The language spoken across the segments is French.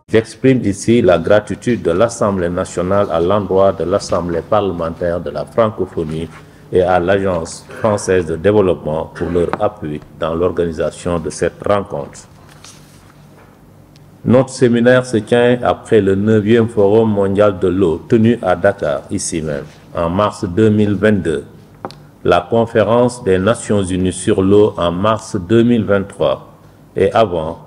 J'exprime ici la gratitude de l'Assemblée nationale à l'endroit de l'Assemblée parlementaire de la francophonie et à l'Agence française de développement pour leur appui dans l'organisation de cette rencontre. Notre séminaire se tient après le 9e Forum mondial de l'eau tenu à Dakar, ici même, en mars 2022, la conférence des Nations Unies sur l'eau en mars 2023 et avant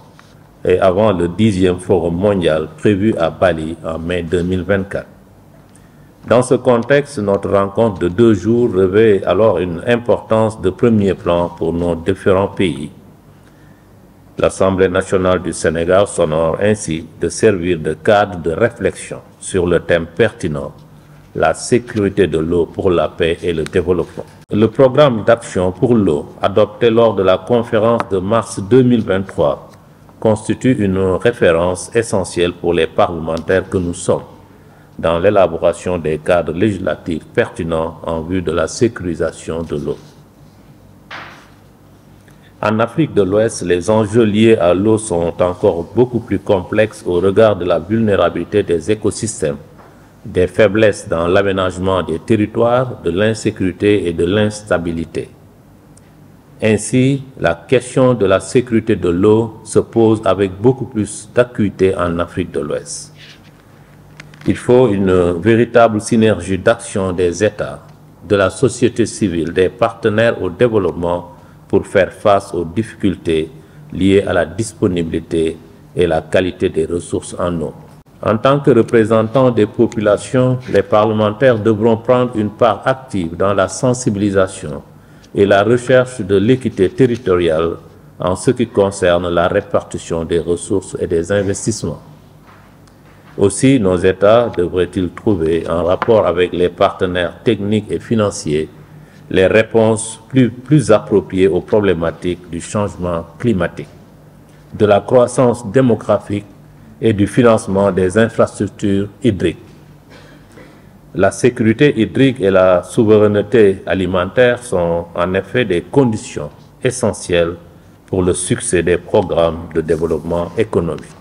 le 10e Forum mondial prévu à Bali en mai 2024. Dans ce contexte, notre rencontre de 2 jours revêt alors une importance de premier plan pour nos différents pays. L'Assemblée nationale du Sénégal s'honore ainsi de servir de cadre de réflexion sur le thème pertinent, la sécurité de l'eau pour la paix et le développement. Le programme d'action pour l'eau, adopté lors de la conférence de mars 2023, constitue une référence essentielle pour les parlementaires que nous sommes dans l'élaboration des cadres législatifs pertinents en vue de la sécurisation de l'eau. En Afrique de l'Ouest, les enjeux liés à l'eau sont encore beaucoup plus complexes au regard de la vulnérabilité des écosystèmes, des faiblesses dans l'aménagement des territoires, de l'insécurité et de l'instabilité. Ainsi, la question de la sécurité de l'eau se pose avec beaucoup plus d'acuité en Afrique de l'Ouest. Il faut une véritable synergie d'action des États, de la société civile, des partenaires au développement pour faire face aux difficultés liées à la disponibilité et la qualité des ressources en eau. En tant que représentants des populations, les parlementaires devront prendre une part active dans la sensibilisation et la recherche de l'équité territoriale en ce qui concerne la répartition des ressources et des investissements. Aussi, nos États devraient-ils trouver, en rapport avec les partenaires techniques et financiers, les réponses plus appropriées aux problématiques du changement climatique, de la croissance démographique et du financement des infrastructures hydriques. La sécurité hydrique et la souveraineté alimentaire sont en effet des conditions essentielles pour le succès des programmes de développement économique.